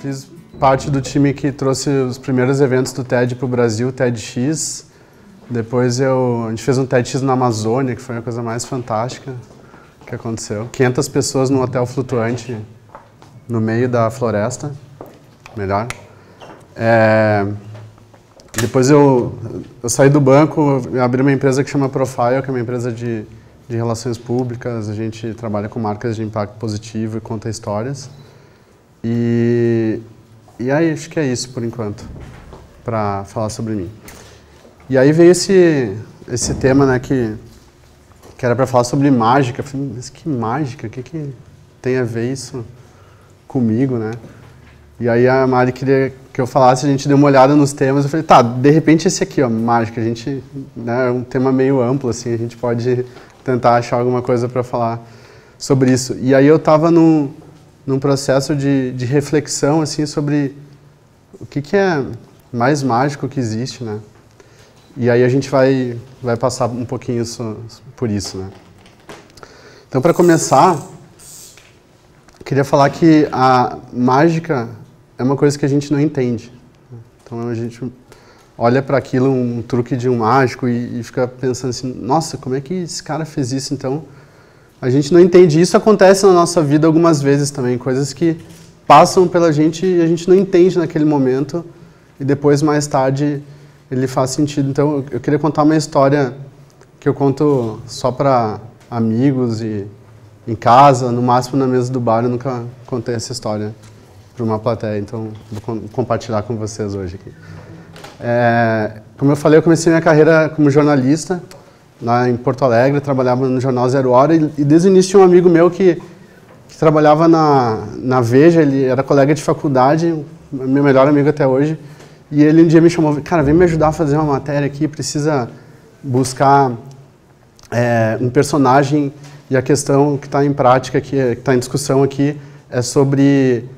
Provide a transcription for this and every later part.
fiz parte do time que trouxe os primeiros eventos do TED para o Brasil, o TEDx. Depois a gente fez um TEDx na Amazônia, que foi a coisa mais fantástica que aconteceu. 500 pessoas num hotel flutuante no meio da floresta. Melhor. Depois eu saí do banco, abri uma empresa que chama Profile, que é uma empresa de relações públicas. A gente trabalha com marcas de impacto positivo e conta histórias. E aí acho que é isso por enquanto, para falar sobre mim. E aí veio esse tema, né, que era para falar sobre mágica. Eu falei, mas que mágica? O que tem a ver isso comigo, né? E aí a Mari queria que eu falasse, a gente deu uma olhada nos temas. Eu falei, tá, de repente esse aqui, ó, mágica. A gente, né, é um tema meio amplo, assim, a gente pode tentar achar alguma coisa para falar sobre isso. E aí eu estava num processo de reflexão, assim, sobre o que é mais mágico que existe, né? E aí a gente vai passar um pouquinho por isso, né? Então, para começar, eu queria falar que a mágica é uma coisa que a gente não entende. Então, a gente olha para aquilo, um truque de um mágico, e fica pensando assim, nossa, como é que esse cara fez isso? Então, a gente não entende. Isso acontece na nossa vida algumas vezes também, coisas que passam pela gente e a gente não entende naquele momento, e depois, mais tarde, ele faz sentido. Então, eu queria contar uma história que eu conto só para amigos e em casa, no máximo na mesa do bar. Eu nunca contei essa história para uma plateia, então vou compartilhar com vocês hoje aqui. Como eu falei, eu comecei minha carreira como jornalista lá em Porto Alegre, trabalhava no jornal Zero Hora, e desde o início tinha um amigo meu que trabalhava na Veja. Ele era colega de faculdade, meu melhor amigo até hoje. E ele um dia me chamou, cara, vem me ajudar a fazer uma matéria aqui, precisa buscar um personagem, e a questão que está em prática, que está em discussão aqui, é sobre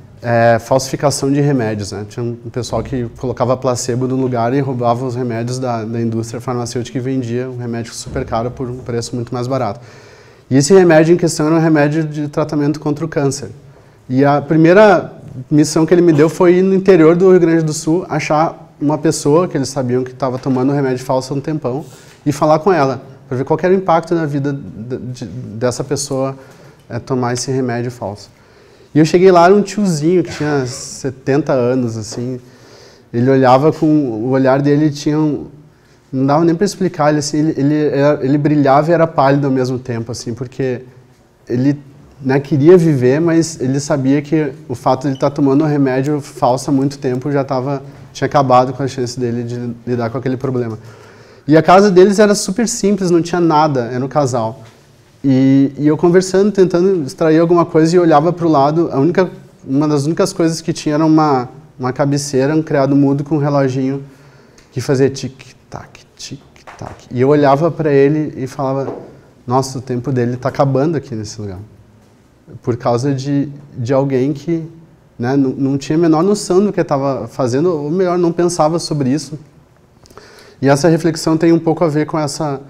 falsificação de remédios, né? Tinha um pessoal que colocava placebo no lugar e roubava os remédios da indústria farmacêutica e vendia um remédio super caro por um preço muito mais barato. E esse remédio em questão era um remédio de tratamento contra o câncer. E a primeira missão que ele me deu foi ir no interior do Rio Grande do Sul, achar uma pessoa que eles sabiam que estava tomando um remédio falso há um tempão e falar com ela, para ver qual era o impacto na vida dessa pessoa tomar esse remédio falso. E eu cheguei lá, era um tiozinho que tinha 70 anos, assim. Ele olhava com... O olhar dele tinha não dava nem para explicar, ele brilhava e era pálido ao mesmo tempo, assim, porque ele... né, queria viver, mas ele sabia que o fato de ele estar tomando um remédio falso há muito tempo tinha acabado com a chance dele de lidar com aquele problema. E a casa deles era super simples, não tinha nada, era um casal. E eu conversando, tentando extrair alguma coisa, e olhava para o lado, uma das únicas coisas que tinha era uma cabeceira, um criado mudo com um reloginho que fazia tic-tac, tic-tac. E eu olhava para ele e falava, nossa, o tempo dele está acabando aqui nesse lugar. Por causa de alguém que, né, não tinha a menor noção do que estava fazendo, ou melhor, não pensava sobre isso. E essa reflexão tem um pouco a ver com essa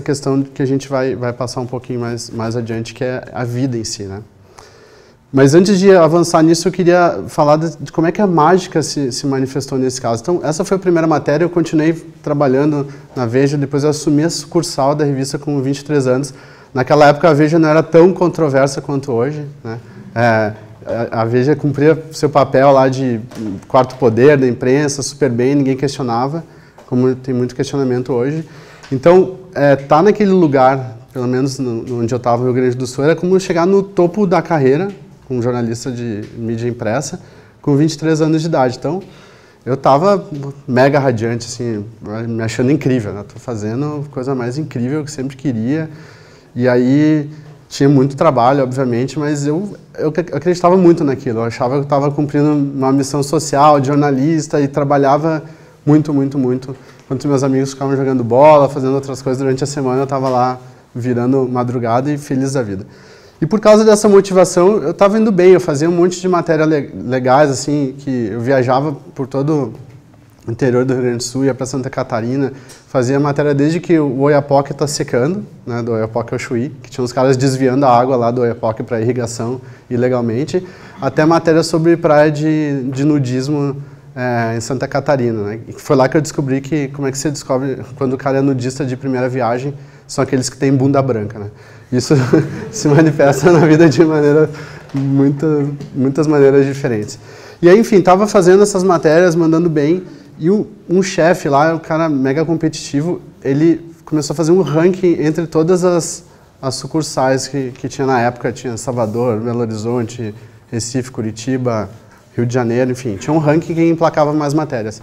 questão que a gente vai passar um pouquinho mais adiante, que é a vida em si, né? Mas antes de avançar nisso, eu queria falar de como é que a mágica se manifestou nesse caso. Então, essa foi a primeira matéria. Eu continuei trabalhando na Veja, depois eu assumi a sucursal da revista com 23 anos. Naquela época a Veja não era tão controversa quanto hoje, né? A Veja cumpria seu papel lá de quarto poder da imprensa super bem, ninguém questionava, como tem muito questionamento hoje. Então, tá naquele lugar, pelo menos onde eu estava no Rio Grande do Sul, era como chegar no topo da carreira, como jornalista de mídia impressa, com 23 anos de idade. Então, eu estava mega radiante, assim, me achando incrível, né? Tô fazendo a coisa mais incrível que sempre queria. E aí tinha muito trabalho, obviamente, mas eu acreditava muito naquilo. Eu achava que eu estava cumprindo uma missão social de jornalista e trabalhava muito, muito, muito. Enquanto meus amigos ficavam jogando bola, fazendo outras coisas durante a semana, eu estava lá virando madrugada e feliz da vida. E por causa dessa motivação, eu estava indo bem. Eu fazia um monte de matérias legais, assim, que eu viajava por todo interior do Rio Grande do Sul, ia para Santa Catarina, fazia matéria desde que o Oiapoque está secando, né, do Oiapoque ao Chuí, que tinha uns caras desviando a água lá do Oiapoque para irrigação ilegalmente, até matéria sobre praia de nudismo em Santa Catarina. Né, e foi lá que eu descobri que, como é que você descobre quando o cara é nudista de primeira viagem, são aqueles que têm bunda branca. Né? Isso se manifesta na vida de maneira, muitas maneiras diferentes. E aí, enfim, estava fazendo essas matérias, mandando bem, e um chefe lá, um cara mega competitivo, ele começou a fazer um ranking entre todas as sucursais que tinha na época. Tinha Salvador, Belo Horizonte, Recife, Curitiba, Rio de Janeiro, enfim. Tinha um ranking que emplacava mais matérias.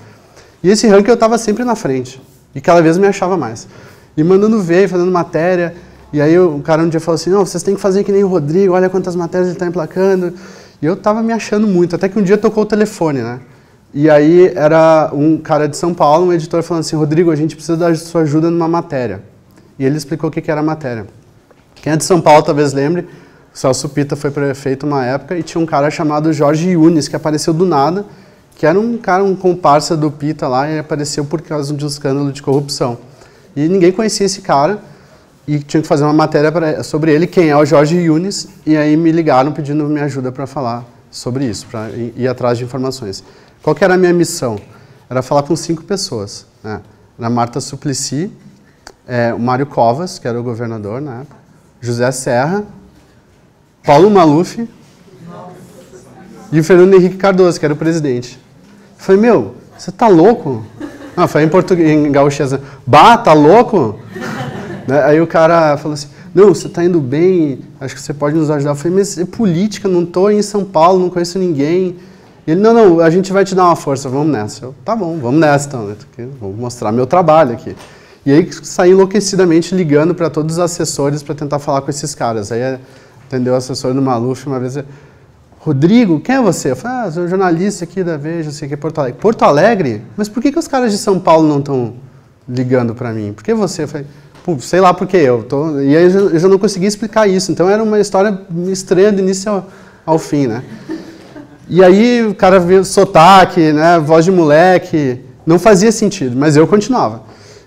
E esse ranking eu estava sempre na frente, e cada vez me achava mais. E mandando ver, fazendo matéria, e aí o cara um dia falou assim, não, vocês têm que fazer que nem o Rodrigo, olha quantas matérias ele está emplacando. E eu estava me achando muito, até que um dia tocou o telefone, né? E aí era um cara de São Paulo, um editor, falando assim, Rodrigo, a gente precisa da sua ajuda numa matéria. E ele explicou o que era a matéria. Quem é de São Paulo talvez lembre, o Celso Pitta foi prefeito uma época e tinha um cara chamado Jorge Yunes, que apareceu do nada, que era um cara, um comparsa do Pitta lá, e apareceu por causa de um escândalo de corrupção. E ninguém conhecia esse cara, e tinha que fazer uma matéria sobre ele, quem é o Jorge Yunes, e aí me ligaram pedindo minha ajuda para falar sobre isso, para ir atrás de informações. Qual que era a minha missão? Era falar com 5 pessoas. Né? Era Marta Suplicy, o Mário Covas, que era o governador na época, José Serra, Paulo Maluf e o Fernando Henrique Cardoso, que era o presidente. Eu falei, meu, você tá louco? Não, foi em português, em gauchês. Bah, tá louco? Aí o cara falou assim, não, você tá indo bem, acho que você pode nos ajudar. Eu falei, mas é política, não tô em São Paulo, não conheço ninguém. Ele, não, a gente vai te dar uma força, vamos nessa. Eu, tá bom, vamos nessa então, né? Vou mostrar meu trabalho aqui. E aí saí enlouquecidamente ligando para todos os assessores para tentar falar com esses caras. Aí atendeu o assessor do Maluf uma vez, Rodrigo, quem é você? Eu falei, sou jornalista aqui da Veja, sei que é Porto Alegre. Porto Alegre? Mas por que os caras de São Paulo não estão ligando para mim? Por que você? Eu falei, sei lá por quê. E aí eu já não conseguia explicar isso. Então era uma história estranha do início ao fim, né? E aí o cara viu sotaque, né, voz de moleque, não fazia sentido, mas eu continuava.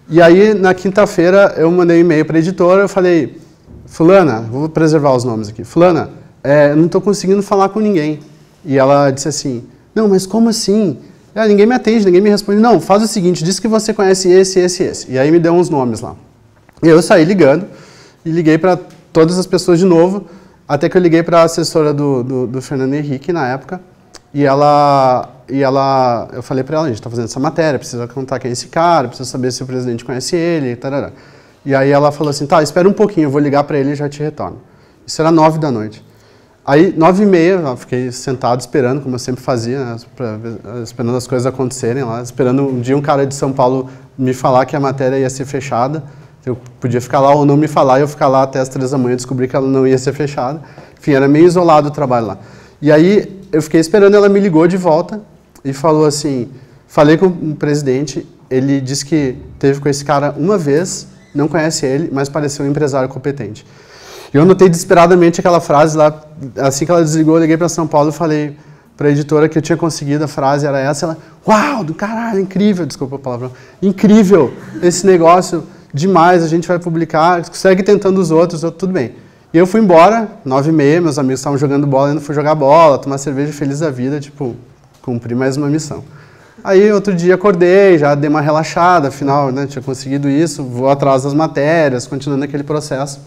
E aí na quinta-feira eu mandei um e-mail para a editora, eu falei, fulana, vou preservar os nomes aqui, fulana, eu não estou conseguindo falar com ninguém. E ela disse assim, não, mas como assim? Ninguém me atende, ninguém me responde. Não, faz o seguinte, diz que você conhece esse. E aí me deu uns nomes lá. E eu saí ligando e liguei para todas as pessoas de novo, até que eu liguei para a assessora do Fernando Henrique na época, e eu falei para ela, a gente está fazendo essa matéria, precisa contar quem é esse cara, precisa saber se o presidente conhece ele, tarará. E aí ela falou assim, tá, espera um pouquinho, eu vou ligar para ele e já te retorno. Isso era 9 da noite. Aí, 9h30, eu fiquei sentado esperando, como eu sempre fazia, né, esperando as coisas acontecerem lá, esperando um dia um cara de São Paulo me falar que a matéria ia ser fechada. Eu podia ficar lá ou não me falar, e eu ficar lá até as 3 da manhã, descobri que ela não ia ser fechada. Enfim, era meio isolado o trabalho lá. E aí, eu fiquei esperando, ela me ligou de volta e falou assim, falei com o presidente, ele disse que teve com esse cara uma vez, não conhece ele, mas pareceu um empresário competente. E eu anotei desesperadamente aquela frase lá, assim que ela desligou, eu liguei para São Paulo e falei para a editora que eu tinha conseguido, a frase era essa, ela, uau, do caralho, incrível, desculpa a palavra, incrível esse negócio, demais, a gente vai publicar, segue tentando os outros, tudo bem. E eu fui embora, 9h30, meus amigos estavam jogando bola, ainda fui jogar bola, tomar cerveja feliz da vida, tipo, cumpri mais uma missão. Aí outro dia acordei, já dei uma relaxada, afinal, né, tinha conseguido isso, vou atrás das matérias, continuando aquele processo.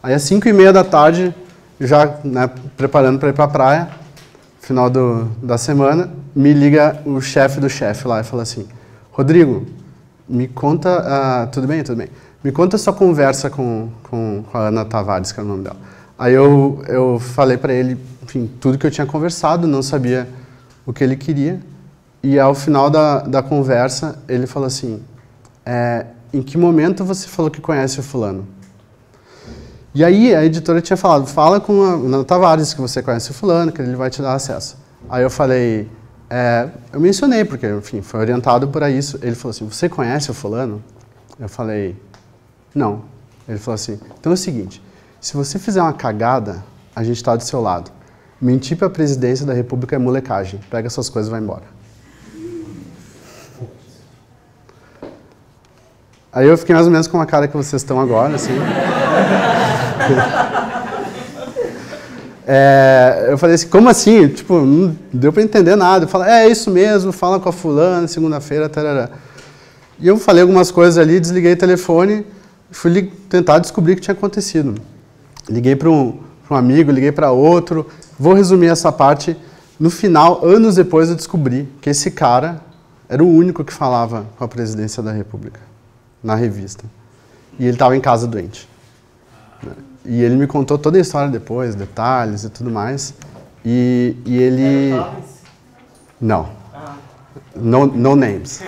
Aí às 5h30 da tarde, já né, preparando para ir para a praia, final da semana, me liga o chefe do chefe lá e fala assim, Rodrigo, me conta, tudo bem, me conta a sua conversa com a Ana Tavares, que é o nome dela. Aí eu falei para ele, enfim, tudo que eu tinha conversado, não sabia o que ele queria. E ao final da conversa, ele falou assim, em que momento você falou que conhece o fulano? E aí a editora tinha falado, fala com a Ana Tavares que você conhece o fulano, que ele vai te dar acesso. Aí eu falei, eu mencionei, porque, enfim, foi orientado por isso. Ele falou assim, você conhece o fulano? Eu falei, não. Ele falou assim, então é o seguinte, se você fizer uma cagada, a gente está do seu lado. Mentir para a presidência da República é molecagem. Pega suas coisas e vai embora. Aí eu fiquei mais ou menos com a cara que vocês estão agora, assim. Eu falei assim, como assim? Tipo, não deu pra entender nada. Eu falei, é isso mesmo, fala com a fulana, segunda-feira, tarará. E eu falei algumas coisas ali, desliguei o telefone, fui tentar descobrir o que tinha acontecido. Liguei para um amigo, liguei para outro. Vou resumir essa parte. No final, anos depois, eu descobri que esse cara era o único que falava com a presidência da República, na revista. E ele estava em casa doente. E ele me contou toda a história depois, detalhes e tudo mais. E ele... Não. No names.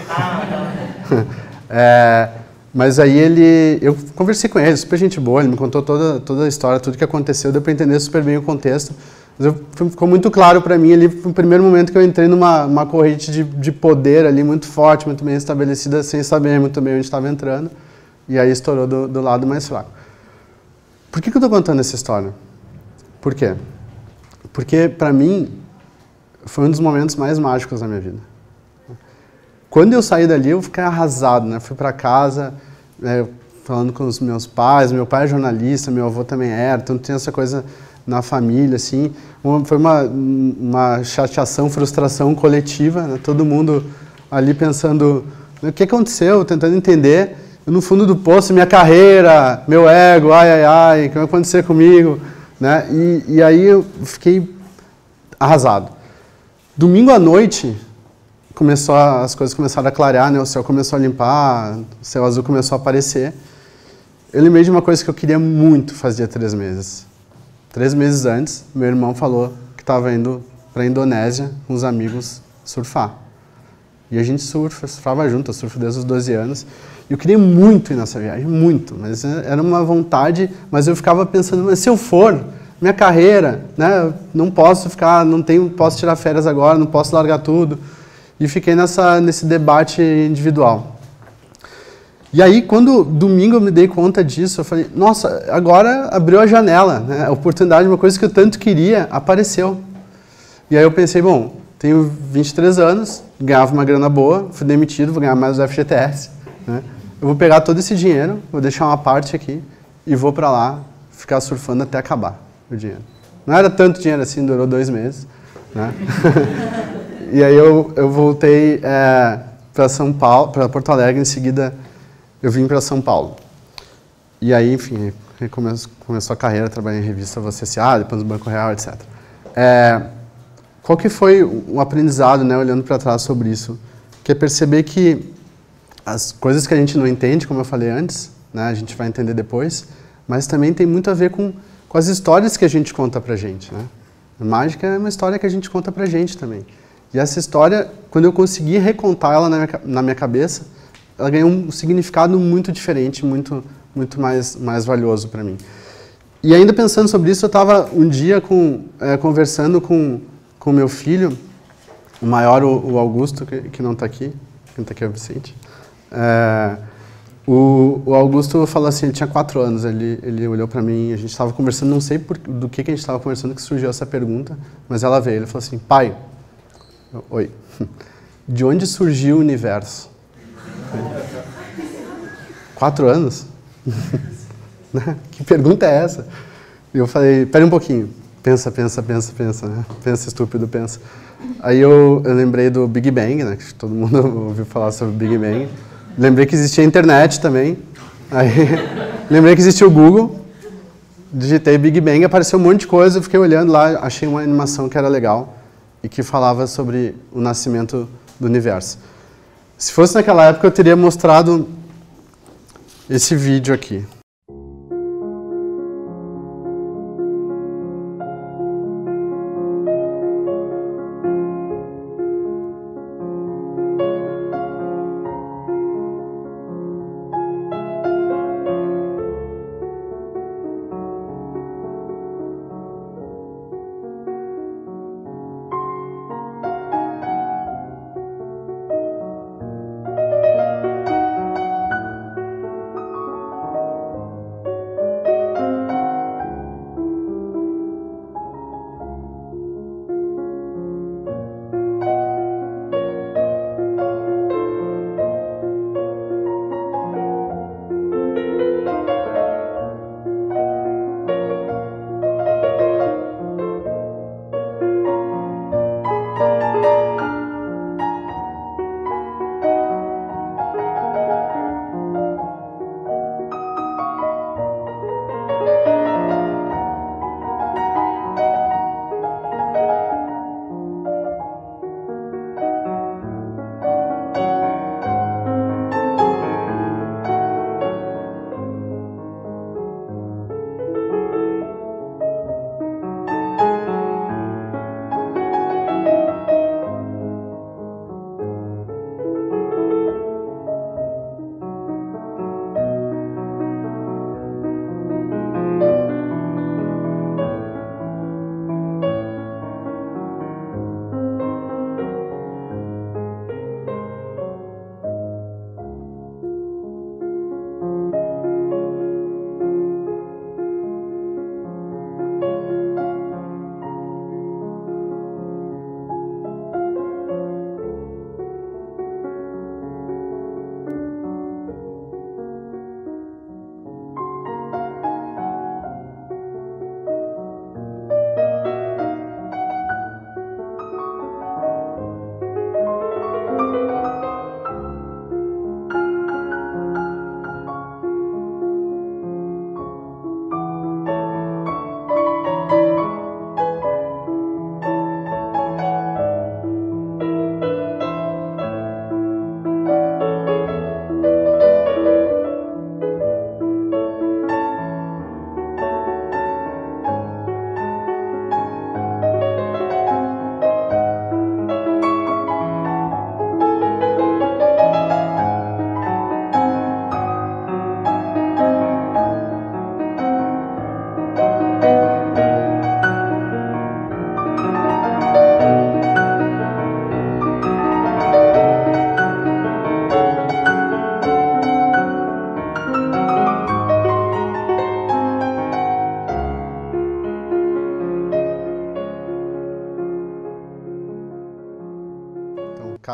Mas aí eu conversei com ele, super gente boa, ele me contou toda a história, tudo que aconteceu, deu para entender super bem o contexto. Mas ficou muito claro para mim ali, no primeiro momento que eu entrei numa corrente de poder ali muito forte, muito bem estabelecida, sem saber muito bem onde estava entrando. E aí estourou do lado mais fraco. Por que eu estou contando essa história? Por quê? Porque, para mim, foi um dos momentos mais mágicos da minha vida. Quando eu saí dali, eu fiquei arrasado, né? Fui para casa, falando com os meus pais. Meu pai é jornalista, meu avô também era, então tinha essa coisa na família, assim. Foi uma chateação, frustração coletiva, né? Todo mundo ali pensando, o que aconteceu? Tentando entender. Eu, no fundo do poço, minha carreira, meu ego, o que vai acontecer comigo? Né? E aí eu fiquei arrasado. Domingo à noite, as coisas começaram a clarear, né? O céu começou a limpar, o céu azul começou a aparecer. Eu lembrei de uma coisa que eu queria muito fazia 3 meses. 3 meses antes, meu irmão falou que estava indo para a Indonésia com os amigos surfar. E a gente surfava junto, eu surfo desde os 12 anos. E eu queria muito ir nessa viagem, muito. Mas era uma vontade, mas eu ficava pensando, mas se eu for, minha carreira, né? Eu não posso ficar, posso tirar férias agora, não posso largar tudo. E fiquei nesse debate individual. E aí, quando domingo eu me dei conta disso, eu falei, nossa, agora abriu a janela, né? A oportunidade, uma coisa que eu tanto queria, apareceu. E aí eu pensei, bom, tenho 23 anos, ganhava uma grana boa, fui demitido, vou ganhar mais o FGTS, né? Eu vou pegar todo esse dinheiro, vou deixar uma parte aqui e vou para lá ficar surfando até acabar o dinheiro. Não era tanto dinheiro assim, durou 2 meses, né? E aí eu voltei para São Paulo, para Porto Alegre, em seguida eu vim para São Paulo. E aí, enfim, começou a carreira, trabalhei em revista VCCA, depois no Banco Real, etc. Qual que foi o aprendizado, né, olhando para trás sobre isso? Que é perceber que as coisas que a gente não entende, como eu falei antes, né, a gente vai entender depois, mas também tem muito a ver com as histórias que a gente conta pra gente, né? A mágica é uma história que a gente conta pra gente também. E essa história, quando eu consegui recontar ela na minha cabeça, ela ganhou um significado muito diferente, muito mais valioso para mim. E ainda pensando sobre isso, eu estava um dia conversando com o meu filho, o maior, o Augusto, que não está aqui. Quem está aqui é o Vicente. O Augusto falou assim, ele tinha 4 anos, ele olhou para mim, a gente estava conversando, não sei do que a gente estava conversando, que surgiu essa pergunta, mas ela veio, ele falou assim, pai, oi, de onde surgiu o universo? 4 anos? Que pergunta é essa? E eu falei, pera um pouquinho, pensa, né? Pensa, estúpido, pensa. Aí eu lembrei do Big Bang, né? Que todo mundo ouviu falar sobre o Big Bang. Lembrei que existia a internet também. Aí lembrei que existia o Google. Digitei Big Bang, apareceu um monte de coisa, eu fiquei olhando lá, achei uma animação que era legal e que falava sobre o nascimento do universo. Se fosse naquela época, eu teria mostrado esse vídeo aqui.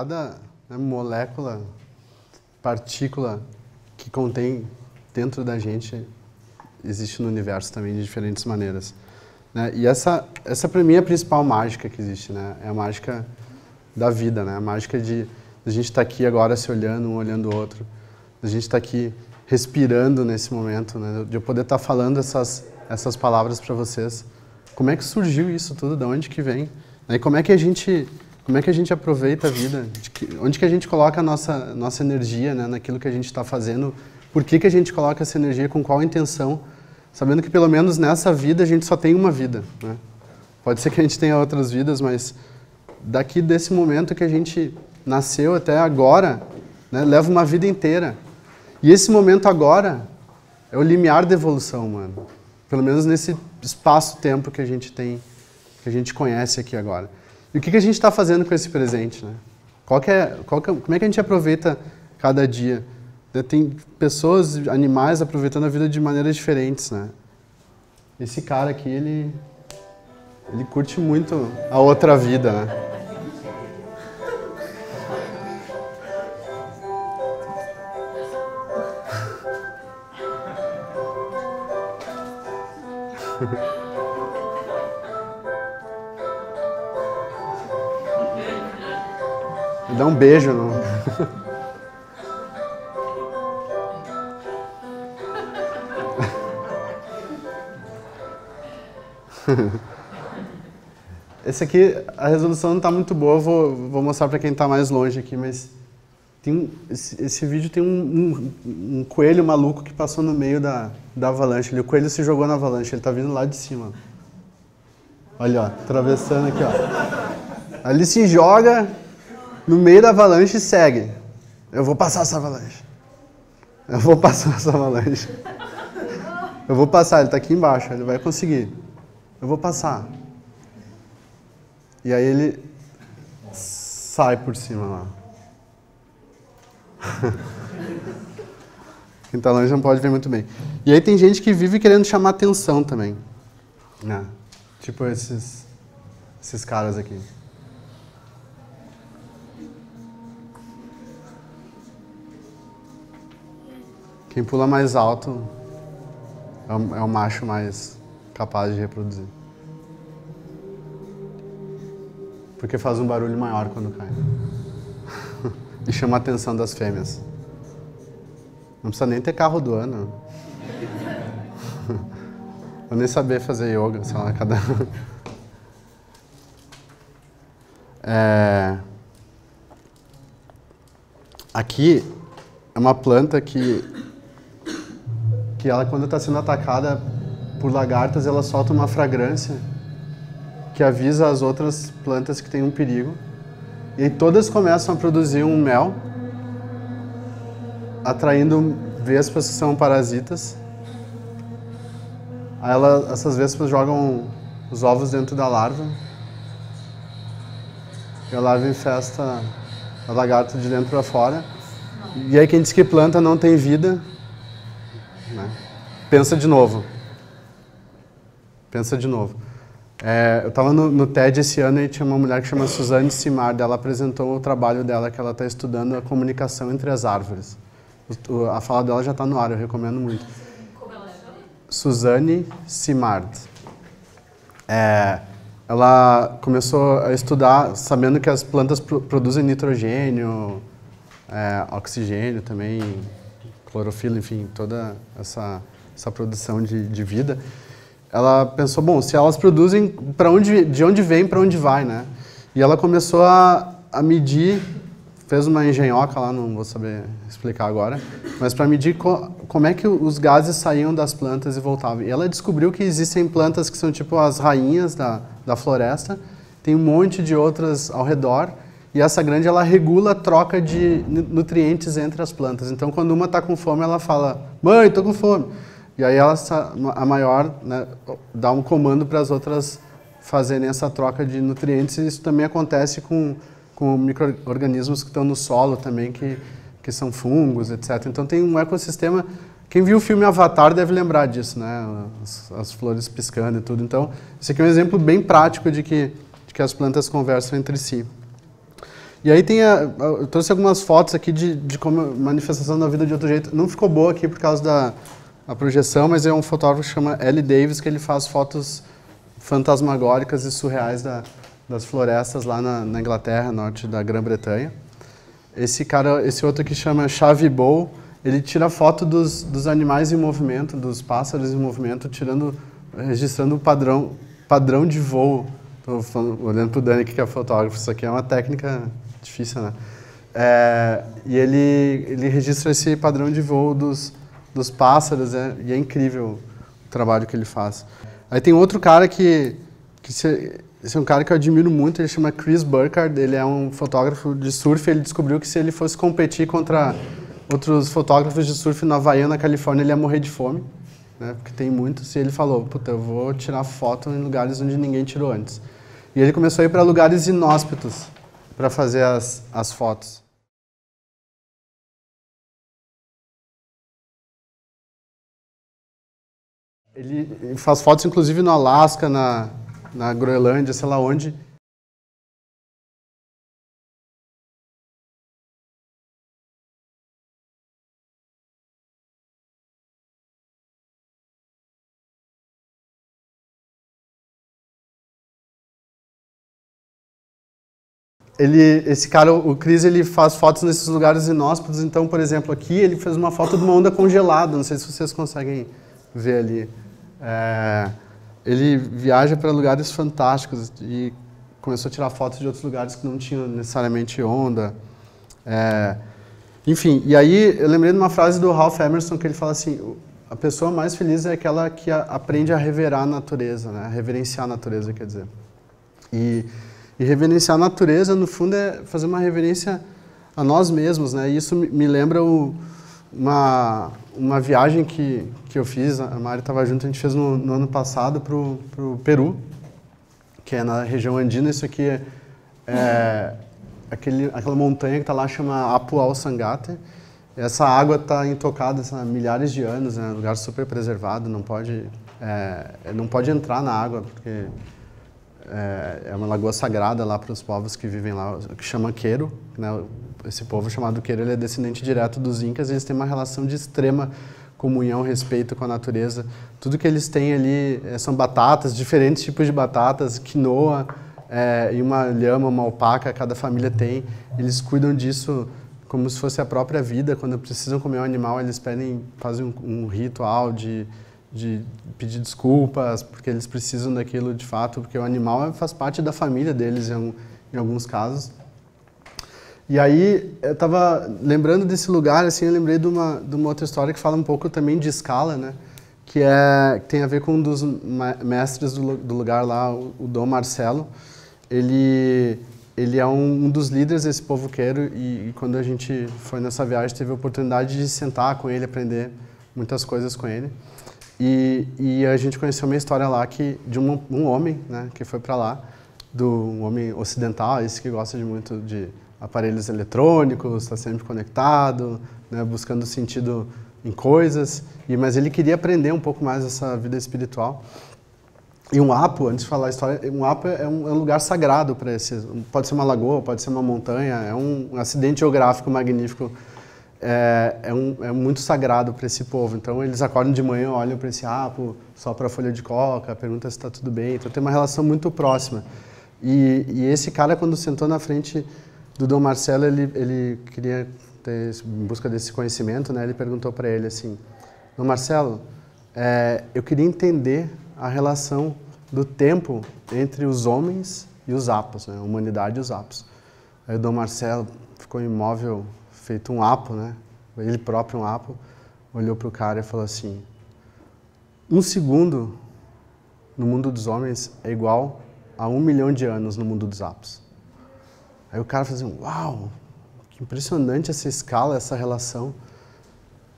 cada, né, molécula, partícula que contém dentro da gente existe no universo também de diferentes maneiras, né? E essa para mim é a principal mágica que existe, né? É a mágica da vida, né? A mágica de a gente estar aqui agora se olhando, um olhando o outro, a gente estar aqui respirando nesse momento, né? De eu poder estar falando essas palavras para vocês. Como é que surgiu isso tudo? De onde que vem? E como é que a gente aproveita a vida? Onde que a gente coloca a nossa energia, né, naquilo que a gente está fazendo? Por que a gente coloca essa energia? Com qual intenção? Sabendo que pelo menos nessa vida a gente só tem uma vida, né? Pode ser que a gente tenha outras vidas, mas desse momento que a gente nasceu até agora, né, leva uma vida inteira. E esse momento agora é o limiar da evolução, mano. Pelo menos nesse espaço-tempo que a gente tem, que a gente conhece aqui agora. E o que a gente está fazendo com esse presente, né? Como é que a gente aproveita cada dia? Tem pessoas, animais aproveitando a vida de maneiras diferentes, né? Esse cara aqui, ele curte muito a outra vida, né? Dá um beijo, não? Esse aqui, a resolução não está muito boa, vou mostrar para quem está mais longe aqui, mas esse vídeo tem um coelho maluco que passou no meio da avalanche. O coelho se jogou na avalanche, ele está vindo lá de cima. Olha, ó, atravessando aqui, ó. Ele se joga no meio da avalanche e segue. Eu vou passar essa avalanche. Eu vou passar essa avalanche. Eu vou passar, ele está aqui embaixo, ele vai conseguir. Eu vou passar. E aí ele sai por cima lá. Quem está longe não pode ver muito bem. E aí tem gente que vive querendo chamar atenção também, né? Tipo esses caras aqui. Quem pula mais alto é o macho mais capaz de reproduzir. Porque faz um barulho maior quando cai. E chama a atenção das fêmeas. Não precisa nem ter carro do ano. Ou nem saber fazer yoga, sei lá, cada... Aqui é uma planta que ela, quando está sendo atacada por lagartas, ela solta uma fragrância que avisa as outras plantas que tem um perigo. E aí todas começam a produzir um mel, atraindo vespas que são parasitas. Aí essas vespas jogam os ovos dentro da larva. E a larva infesta a lagarta de dentro para fora. E aí quem diz que planta não tem vida, né? Pensa de novo. Pensa de novo. Eu estava no TED esse ano e tinha uma mulher que chama Suzane Simard. Ela apresentou o trabalho dela, que ela está estudando a comunicação entre as árvores. A fala dela já está no ar, eu recomendo muito. Como ela chama? Suzane Simard. Ela começou a estudar, sabendo que as plantas produzem nitrogênio, oxigênio também, clorofila, enfim, toda essa produção de vida. Ela pensou, bom, se elas produzem, de onde vem, para onde vai, né? E ela começou a medir, fez uma engenhoca lá, não vou saber explicar agora, mas para medir como é que os gases saíam das plantas e voltavam. E ela descobriu que existem plantas que são tipo as rainhas da floresta, tem um monte de outras ao redor, e essa grande, ela regula a troca de nutrientes entre as plantas. Então, quando uma está com fome, ela fala, mãe, estou com fome. E aí a maior, né, dá um comando para as outras fazerem essa troca de nutrientes. E isso também acontece com micro-organismos que estão no solo também, que são fungos, etc. Então tem um ecossistema... Quem viu o filme Avatar deve lembrar disso, né? As flores piscando e tudo. Então, esse aqui é um exemplo bem prático de que as plantas conversam entre si. E aí eu trouxe algumas fotos aqui de como manifestação da vida de outro jeito. Não ficou boa aqui por causa da projeção, mas é um fotógrafo que chama L. Davis, que ele faz fotos fantasmagóricas e surreais das florestas lá na Inglaterra, norte da Grã-Bretanha. Esse outro aqui chama Xavi Bow, ele tira foto dos animais em movimento, dos pássaros em movimento, registrando o padrão de voo. Estou olhando para o Dani aqui, que é fotógrafo, isso aqui é uma técnica difícil, né? E ele registra esse padrão de voo dos pássaros, e é incrível o trabalho que ele faz. Aí tem outro cara esse é um cara que eu admiro muito, ele chama Chris Burkard, ele é um fotógrafo de surf, ele descobriu que se ele fosse competir contra outros fotógrafos de surf na Havaiana, na Califórnia, ele ia morrer de fome, né, porque tem muitos, e ele falou, puta, eu vou tirar foto em lugares onde ninguém tirou antes. E ele começou a ir para lugares inóspitos para fazer as fotos. Ele faz fotos, inclusive, no Alasca, na Groenlândia, sei lá onde. Esse cara, o Chris, ele faz fotos nesses lugares inóspitos. Então, por exemplo, aqui ele fez uma foto de uma onda congelada. Não sei se vocês conseguem ver ali. Ele viaja para lugares fantásticos e começou a tirar fotos de outros lugares que não tinham necessariamente onda. Enfim, e aí eu lembrei de uma frase do Ralph Emerson que ele fala assim, a pessoa mais feliz é aquela que aprende a reverar a natureza, né? Reverenciar a natureza, quer dizer. E reverenciar a natureza, no fundo, é fazer uma reverência a nós mesmos, né? E isso me lembra uma viagem que eu fiz, a Mari estava junto, a gente fez no ano passado para o Peru, que é na região andina. Isso aqui aquela montanha que está lá chama Apu al Sangate. Essa água está intocada há milhares de anos, é um lugar super preservado, não pode entrar na água, porque é uma lagoa sagrada lá para os povos que vivem lá, que chama Quero, né? Esse povo chamado Quero, ele é descendente direto dos Incas, e eles têm uma relação de extrema comunhão, respeito com a natureza. Tudo que eles têm ali são batatas, diferentes tipos de batatas, quinoa, e uma lhama, uma alpaca, cada família tem. Eles cuidam disso como se fosse a própria vida. Quando precisam comer um animal, eles fazem um ritual de pedir desculpas, porque eles precisam daquilo de fato, porque o animal faz parte da família deles em alguns casos. E aí, eu estava lembrando desse lugar, assim, eu lembrei de uma outra história que fala um pouco também de escala, né? Que tem a ver com um dos mestres do lugar lá, o Dom Marcelo. Ele é um dos líderes desse povo quero, e quando a gente foi nessa viagem, teve a oportunidade de sentar com ele, aprender muitas coisas com ele. E a gente conheceu uma história lá de um homem, né, que foi para lá, um homem ocidental, esse que gosta muito de aparelhos eletrônicos, está sempre conectado, né, buscando sentido em coisas, mas ele queria aprender um pouco mais dessa vida espiritual. E um apo, antes de falar a história, um apo é um lugar sagrado para esses. Pode ser uma lagoa, pode ser uma montanha, é um acidente geográfico magnífico. É muito sagrado para esse povo. Então eles acordam de manhã, olham para esse apo, sopram a folha de coca, perguntam se está tudo bem. Então tem uma relação muito próxima. E esse cara, quando sentou na frente do Dom Marcelo, ele queria ter, em busca desse conhecimento, né? Ele perguntou para ele assim, Dom Marcelo, eu queria entender a relação do tempo entre os homens e os apos, né? A humanidade e os apos. Aí o Dom Marcelo ficou imóvel, feito um apo, né? Ele próprio um apo, olhou para o cara e falou assim, 1 segundo no mundo dos homens é igual a 1 milhão de anos no mundo dos apos. Aí o cara falou assim, uau, que impressionante essa escala, essa relação.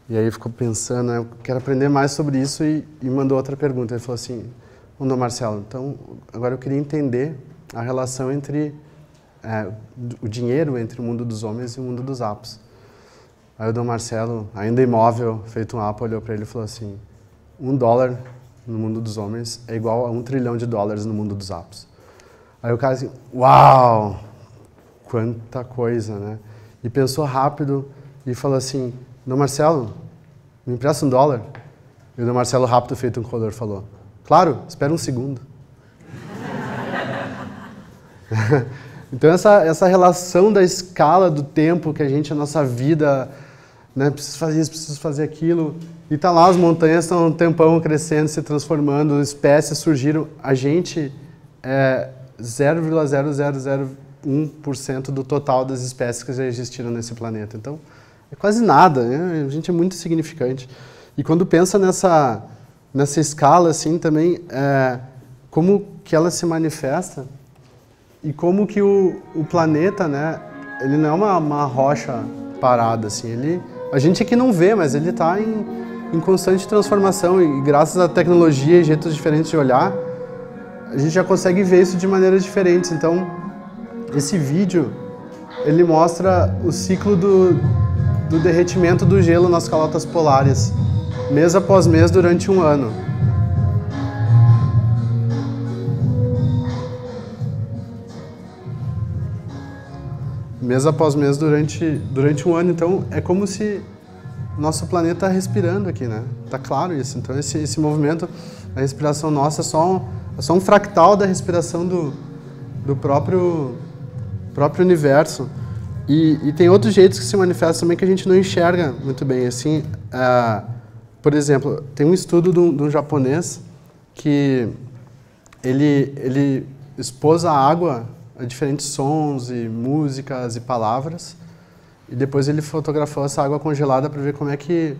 E aí ficou pensando, eu quero aprender mais sobre isso, e mandou outra pergunta. Ele falou assim, Dom Marcelo, então agora eu queria entender a relação entre o dinheiro entre o mundo dos homens e o mundo dos apos. Aí o Dom Marcelo, ainda imóvel, feito um apo, olhou para ele e falou assim, $1 no mundo dos homens é igual a $1 trilhão no mundo dos apos. Aí o cara assim, uau, quanta coisa, né? E pensou rápido e falou assim, Dom Marcelo, me empresta $1? E o Dom Marcelo, rápido, feito um colador, falou, claro, espera um segundo. Então essa relação da escala do tempo que a nossa vida, né, preciso fazer isso, preciso fazer aquilo, e tá lá, as montanhas estão um tempão crescendo, se transformando, espécies surgiram, a gente é 0,0001% do total das espécies que já existiram nesse planeta. Então, é quase nada, né? A gente é muito insignificante. E quando pensa nessa escala, assim, também, como que ela se manifesta e como que o planeta, né, ele não é uma rocha parada, assim, a gente aqui não vê, mas ele está em constante transformação e graças à tecnologia e jeitos diferentes de olhar, a gente já consegue ver isso de maneiras diferentes. Então, esse vídeo, ele mostra o ciclo do derretimento do gelo nas calotas polares, mês após mês, durante um ano. Mês após mês, durante um ano. Então, é como se o nosso planeta está respirando aqui, né? Tá claro isso. Então, esse movimento, a respiração nossa é só um fractal da respiração do próprio universo. E tem outros jeitos que se manifestam também que a gente não enxerga muito bem. Assim, por exemplo, tem um estudo de um japonês que ele expôs a água a diferentes sons e músicas e palavras, e depois ele fotografou essa água congelada para ver como é que,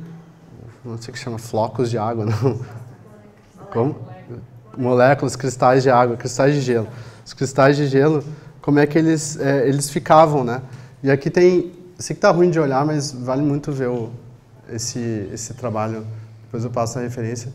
não sei o que chama, flocos de água, não? Como? Moléculas, cristais de água, cristais de gelo. Os cristais de gelo, como é que eles ficavam, né? E aqui tem, sei que tá ruim de olhar, mas vale muito ver esse trabalho, depois eu passo a referência.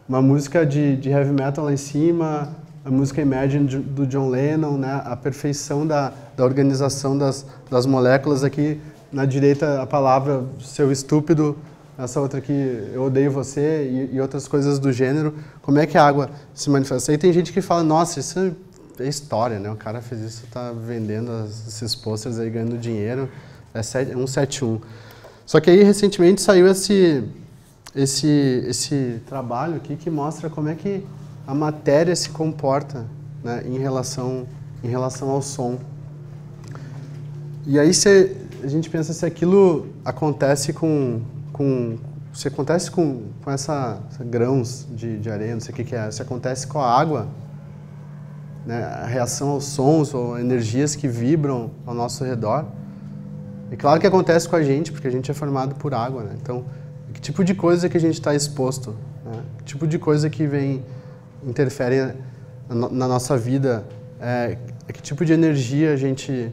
Uma música de heavy metal lá em cima, a música Imagine do John Lennon, né? A perfeição da organização das moléculas. Aqui na direita a palavra seu estúpido, essa outra aqui eu odeio você e outras coisas do gênero. Como é que a água se manifesta? Aí tem gente que fala, nossa, isso é história, né? O cara fez isso, tá vendendo esses posters aí, ganhando dinheiro, é 171. Só que aí recentemente saiu esse trabalho aqui que mostra como é que a matéria se comporta, né, em relação ao som. E aí a gente pensa se aquilo acontece se acontece com essa grãos de areia, não sei o que é, se acontece com a água, né, a reação aos sons ou energias que vibram ao nosso redor. E claro que acontece com a gente, porque a gente é formado por água, né? Então, que tipo de coisa que a gente está exposto, né? Que tipo de coisa que interfere na nossa vida, que tipo de energia a gente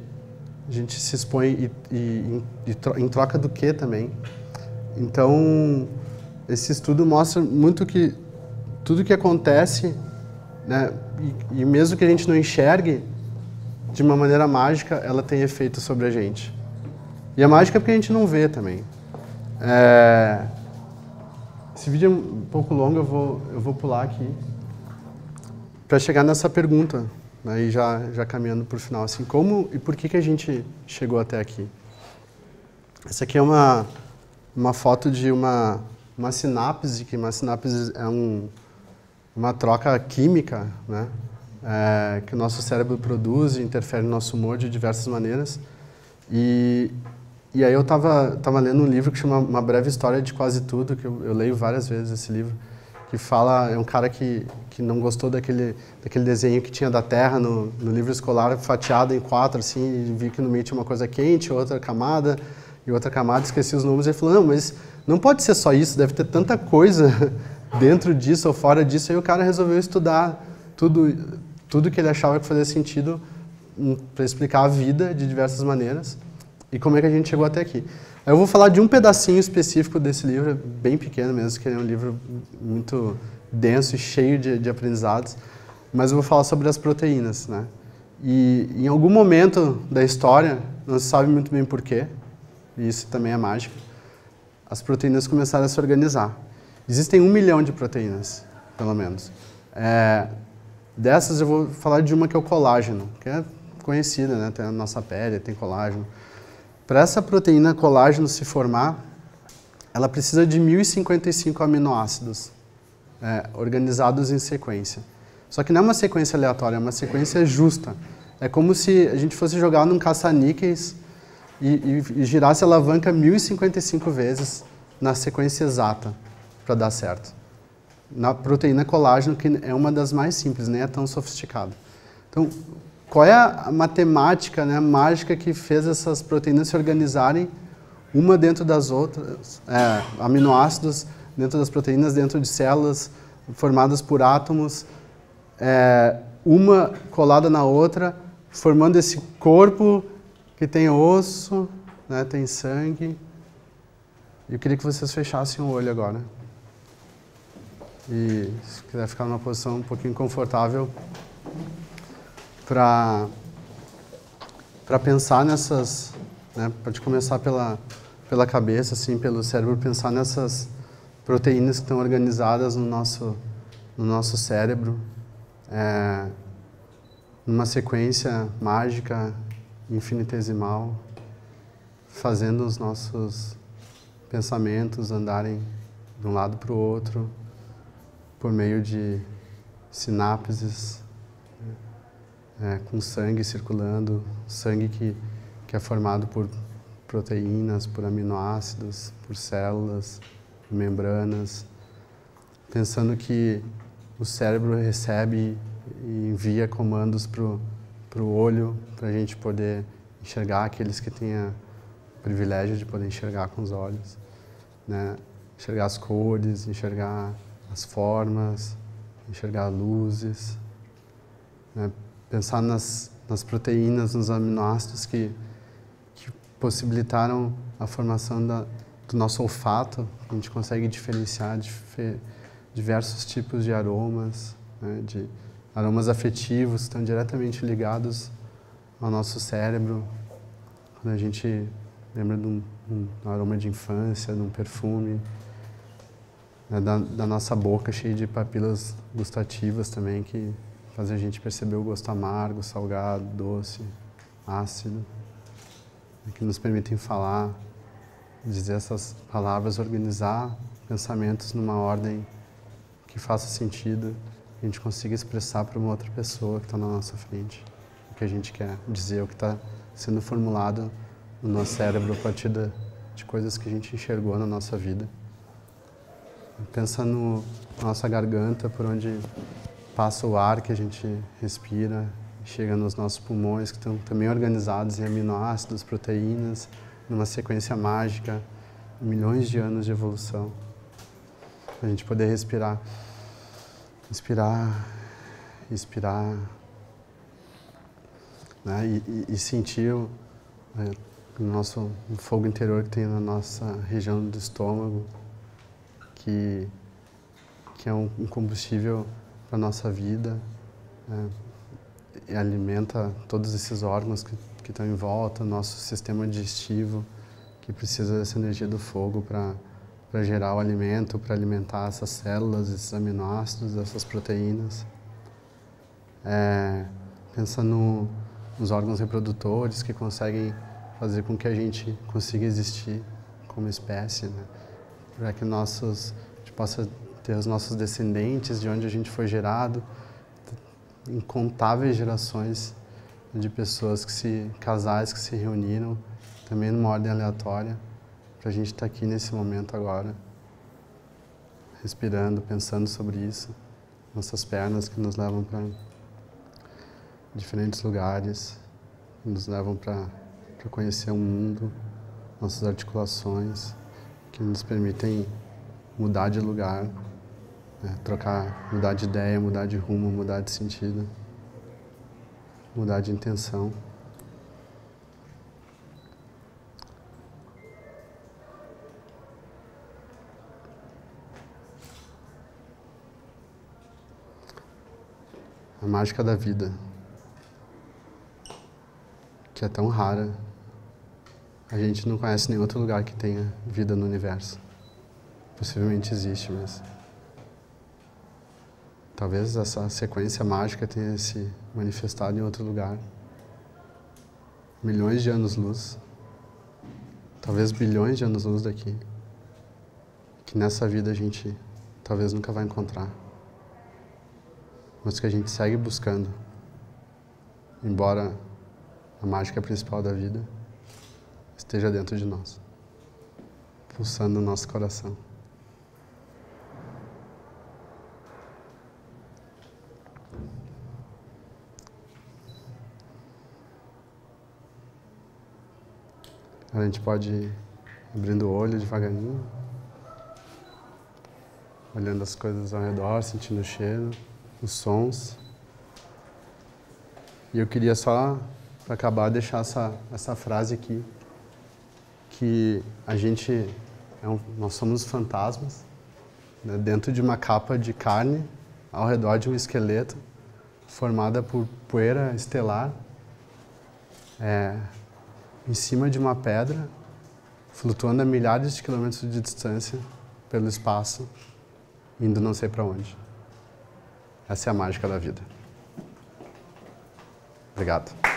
se expõe e em troca do que também. Então, esse estudo mostra muito que tudo que acontece, né, e mesmo que a gente não enxergue, de uma maneira mágica, ela tem efeito sobre a gente. E a mágica é porque a gente não vê também. Esse vídeo é um pouco longo, eu vou pular aqui para chegar nessa pergunta, né, e já caminhando para o final, assim, como e por que a gente chegou até aqui? Essa aqui é uma foto de uma sinapse, que uma sinapse é uma troca química, né, que o nosso cérebro produz e interfere no nosso humor de diversas maneiras. E aí eu tava lendo um livro que chama Uma Breve História de Quase Tudo, que eu leio várias vezes esse livro, que fala, é um cara que não gostou daquele desenho que tinha da Terra no livro escolar, fatiado em 4, assim, e vi que no meio tinha uma coisa quente, outra camada, esqueci os números, e ele falou, não, mas não pode ser só isso, deve ter tanta coisa dentro disso ou fora disso. Aí o cara resolveu estudar tudo que ele achava que fazia sentido para explicar a vida de diversas maneiras e como é que a gente chegou até aqui. Eu vou falar de um pedacinho específico desse livro, bem pequeno mesmo, que é um livro muito denso e cheio de aprendizados, mas eu vou falar sobre as proteínas, né? E em algum momento da história, não se sabe muito bem porquê, e isso também é mágica, as proteínas começaram a se organizar. Existem 1 milhão de proteínas, pelo menos. Dessas eu vou falar de uma que é o colágeno, que é conhecida, né? Tem a nossa pele, tem colágeno. Para essa proteína colágeno se formar, ela precisa de 1055 aminoácidos organizados em sequência. Só que não é uma sequência aleatória, é uma sequência justa. É como se a gente fosse jogar num caça-níqueis e girasse a alavanca 1055 vezes na sequência exata para dar certo. Na proteína colágeno, que é uma das mais simples, nem é tão sofisticada. Então, qual é a matemática, né, mágica que fez essas proteínas se organizarem uma dentro das outras, aminoácidos dentro das proteínas, dentro de células formadas por átomos, uma colada na outra, formando esse corpo que tem osso, né, tem sangue. Eu queria que vocês fechassem o olho agora. E se quiser ficar numa posição um pouquinho confortável para pensar nessas, né, pode começar pela cabeça, assim, pelo cérebro, pensar nessas proteínas que estão organizadas no nosso cérebro, numa sequência mágica, infinitesimal, fazendo os nossos pensamentos andarem de um lado para o outro, por meio de sinapses, com sangue circulando, sangue que é formado por proteínas, por aminoácidos, por células, por membranas, pensando que o cérebro recebe e envia comandos para o olho, para a gente poder enxergar, aqueles que têm o privilégio de poder enxergar com os olhos, né? Enxergar as cores, enxergar as formas, enxergar luzes, né? Pensar nas proteínas, nos aminoácidos que possibilitaram a formação do nosso olfato. A gente consegue diferenciar diversos tipos de aromas, né? De aromas afetivos que estão diretamente ligados ao nosso cérebro. Quando a gente lembra de um aroma de infância, de um perfume, né? Da nossa boca cheia de papilas gustativas também, que faz a gente perceber o gosto amargo, salgado, doce, ácido, que nos permitem falar, dizer essas palavras, organizar pensamentos numa ordem que faça sentido, que a gente consiga expressar para uma outra pessoa que está na nossa frente o que a gente quer dizer, o que está sendo formulado no nosso cérebro a partir de coisas que a gente enxergou na nossa vida. Pensa na nossa garganta, por onde passa o ar que a gente respira, chega nos nossos pulmões, que estão também organizados em aminoácidos, proteínas, numa sequência mágica, milhões de anos de evolução. A gente poder respirar, inspirar, expirar, né? E sentir o nosso fogo interior que tem na nossa região do estômago, que é um combustível para a nossa vida, né? E alimenta todos esses órgãos que estão em volta, nosso sistema digestivo, que precisa dessa energia do fogo para gerar o alimento, para alimentar essas células, esses aminoácidos, essas proteínas. Pensa nos órgãos reprodutores que conseguem fazer com que a gente consiga existir como espécie, né? Para que a gente possa ter os nossos descendentes, de onde a gente foi gerado, incontáveis gerações de pessoas casais que se reuniram, também numa ordem aleatória, para a gente estar aqui nesse momento agora, respirando, pensando sobre isso, nossas pernas que nos levam para diferentes lugares, que nos levam para conhecer o mundo, nossas articulações, que nos permitem mudar de lugar, né? Mudar de ideia, mudar de rumo, mudar de sentido, mudar de intenção. A mágica da vida, que é tão rara. A gente não conhece nenhum outro lugar que tenha vida no universo. Possivelmente existe, mas talvez essa sequência mágica tenha se manifestado em outro lugar. milhões de anos-luz, talvez bilhões de anos-luz daqui, que nessa vida a gente talvez nunca vai encontrar, mas que a gente segue buscando, embora a mágica principal da vida esteja dentro de nós, pulsando no nosso coração. A gente pode ir abrindo o olho devagarinho, olhando as coisas ao redor, sentindo o cheiro, os sons. E eu queria só, para acabar, deixar essa frase aqui, que a gente, nós somos fantasmas, né, dentro de uma capa de carne, ao redor de um esqueleto, formada por poeira estelar, em cima de uma pedra, flutuando a milhares de quilômetros de distância pelo espaço, indo não sei para onde. Essa é a mágica da vida. Obrigado.